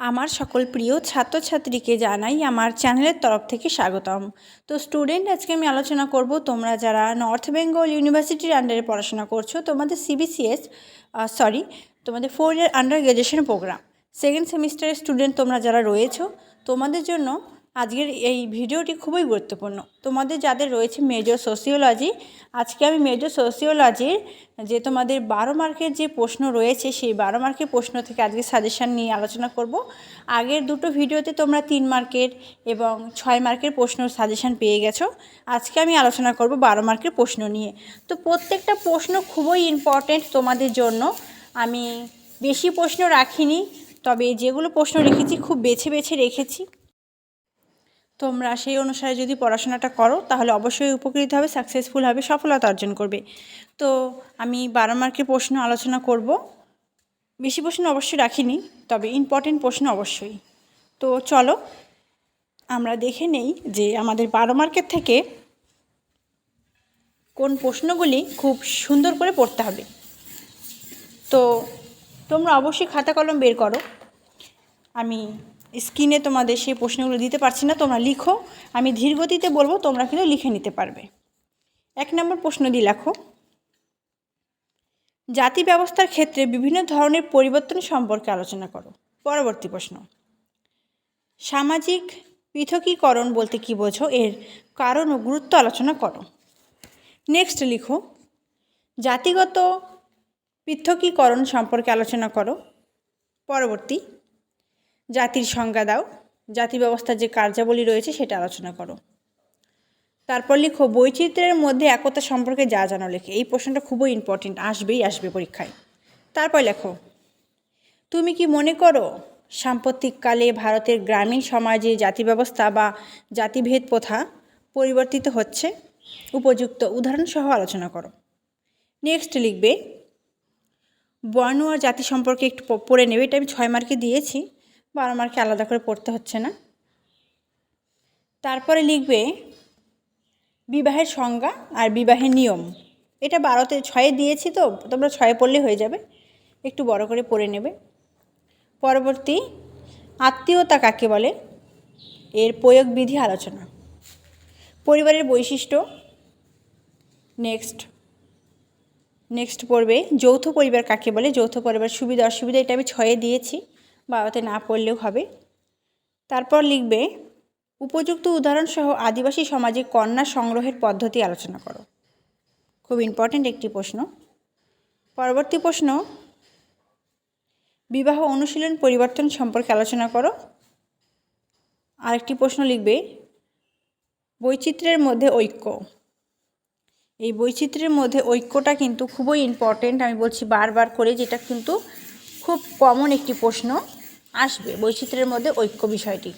আমার সকল প্রিয় ছাত্রছাত্রীকে জানাই আমার চ্যানেলের তরফ থেকে স্বাগতম। তো স্টুডেন্ট, আজকে আমি আলোচনা করব তোমরা যারা নর্থ বেঙ্গল ইউনিভার্সিটির আন্ডারে পড়াশোনা করছো, তোমাদের তোমাদের 4 year under graduation program second সেমিস্টারের স্টুডেন্ট তোমরা যারা রয়েছো, তোমাদের জন্য আজকের এই ভিডিওটি খুবই গুরুত্বপূর্ণ। তোমাদের যাদের রয়েছে মেজর সোসিওলজি, আজকে আমি মেজর সোসিওলজির যে তোমাদের 12 মার্কের যে প্রশ্ন রয়েছে সেই 12 মার্কের প্রশ্ন থেকে আজকে সাজেশান নিয়ে আলোচনা করব। আগের দুটো ভিডিওতে তোমরা 3 মার্কের এবং 6 মার্কের প্রশ্ন সাজেশান পেয়ে গেছো। আজকে আমি আলোচনা করব 12 মার্কের প্রশ্ন নিয়ে। তো প্রত্যেকটা প্রশ্ন খুবই ইম্পর্টেন্ট তোমাদের জন্য। আমি বেশি প্রশ্ন রাখিনি, তবে যেগুলো প্রশ্ন রেখেছি খুব বেছে বেছে রেখেছি। তোমরা সেই অনুসারে যদি পড়াশোনাটা করো তাহলে অবশ্যই উপকৃত হবে, সাকসেসফুল হবে, সফলতা অর্জন করবে। তো আমি 12 মার্কের প্রশ্ন আলোচনা করব। বেশি প্রশ্ন অবশ্যই রাখিনি, তবে ইম্পর্টেন্ট প্রশ্ন অবশ্যই। তো চলো আমরা দেখে নেই যে আমাদের 12 মার্কের থেকে কোন প্রশ্নগুলি খুব সুন্দর করে পড়তে হবে। তো তোমরা অবশ্যই খাতা কলম বের করো। আমি স্ক্রিনে তোমাদের সেই প্রশ্নগুলো দিতে পারছি না, তোমরা লিখো। আমি ধীর গতিতে বলবো, তোমরা কিন্তু লিখে নিতে পারবে। 1 নম্বর প্রশ্ন দিয়ে লেখো, জাতি ব্যবস্থার ক্ষেত্রে বিভিন্ন ধরনের পরিবর্তন সম্পর্কে আলোচনা করো। পরবর্তী প্রশ্ন, সামাজিক পৃথকীকরণ বলতে কী বোঝো, এর কারণ ও গুরুত্ব আলোচনা করো। নেক্সট লিখো, জাতিগত পৃথকীকরণ সম্পর্কে আলোচনা করো। পরবর্তী, জাতির সংজ্ঞা দাও। জাতি ব্যবস্থার যে কার্যাবলী রয়েছে সেটা আলোচনা করো। তারপর লিখো, বৈচিত্র্যের মধ্যে একতা সম্পর্কে যা জানো লেখে। এই প্রশ্নটা খুবই ইম্পর্টেন্ট, আসবে পরীক্ষায়। তারপর লেখো, তুমি কি মনে করো সাম্প্রতিককালে ভারতের গ্রামীণ সমাজে জাতি ব্যবস্থা বা জাতিভেদ প্রথা পরিবর্তিত হচ্ছে? উপযুক্ত উদাহরণসহ আলোচনা করো। নেক্সট লিখবে, বর্ণ আর জাতি সম্পর্কে একটু পড়ে নেবে। এটা আমি 6 মার্কে দিয়েছি, 12 মার্কে আলাদা করে পড়তে হচ্ছে না। তারপরে লিখবে বিবাহের সংজ্ঞা আর বিবাহের নিয়ম। এটা 12তে 6-এ দিয়েছি, তো তোমরা 6-এ পড়লে হয়ে যাবে, একটু বড় করে পড়ে নেবে। পরবর্তী, আত্মীয়তা কাকে বলে, এর প্রয়োগ বিধি আলোচনা। পরিবারের বৈশিষ্ট্য। নেক্সট পড়বে যৌথ পরিবার কাকে বলে, যৌথ পরিবার সুবিধা অসুবিধা। এটা আমি 6-এ দিয়েছি, 12তে না পড়লেও হবে। তারপর লিখবে উপযুক্ত উদাহরণসহ আদিবাসী সমাজে কন্যা সংগ্রহের পদ্ধতি আলোচনা করো। খুব ইম্পর্ট্যান্ট একটি প্রশ্ন। পরবর্তী প্রশ্ন, বিবাহ অনুশীলন পরিবর্তন সম্পর্কে আলোচনা করো। আরেকটি প্রশ্ন লিখবে বৈচিত্র্যের মধ্যে ঐক্য। এই বৈচিত্র্যের মধ্যে ঐক্যটা কিন্তু খুবই ইম্পর্টেন্ট, আমি বলছি বারবার করে, যেটা কিন্তু খুব কমন একটি প্রশ্ন আসবে, বৈচিত্র্যের মধ্যে ঐক্য বিষয়টি।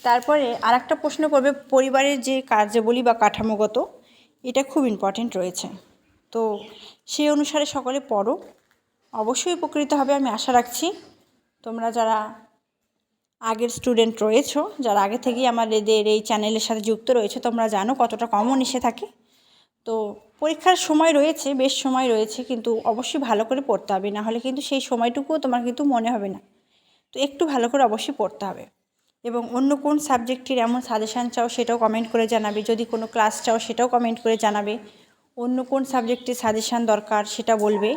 তারপরে আরেকটা প্রশ্ন পড়বে পরিবারের যে কার্যাবলী বা কাঠামোগত, এটা খুব ইম্পর্টেন্ট রয়েছে। তো সেই অনুসারে সকলে পড়ো, অবশ্যই উপকৃত হবে আমি আশা রাখছি। তোমরা যারা আগের স্টুডেন্ট রয়েছো, যারা আগে থেকেই আমাদের এই চ্যানেলের সাথে যুক্ত রয়েছে, তোমরা জানো কতটা কমন এসে থাকে। তো পরীক্ষার সময় রয়েছে, বেশ সময় রয়েছে, কিন্তু অবশ্যই ভালো করে পড়তে হবে, না হলে কিন্তু সেই সময়টুকুও তোমার কিন্তু মনে হবে না। তো একটু ভালো করে অবশ্যই পড়তে হবে। এবং অন্য কোন সাবজেক্টের এমন সাজেশান চাও সেটাও কমেন্ট করে জানাবে। যদি কোনো ক্লাস চাও সেটাও কমেন্ট করে জানাবে। অন্য কোন সাবজেক্টের সাজেশান দরকার সেটা বলবে।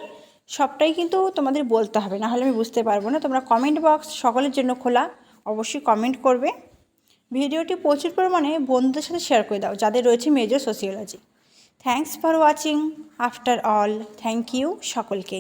সবটাই কিন্তু তোমাদের বলতে হবে, না হলে আমি বুঝতে পারবো না। তোমরা কমেন্ট বক্স সকলের জন্য খোলা, অবশ্যই কমেন্ট করবে। ভিডিওটি প্রচুর পরিমাণে বন্ধুদের সাথে শেয়ার করে দাও যাদের রয়েছে major sociology. Thanks for watching. After all, thank you সকলকে।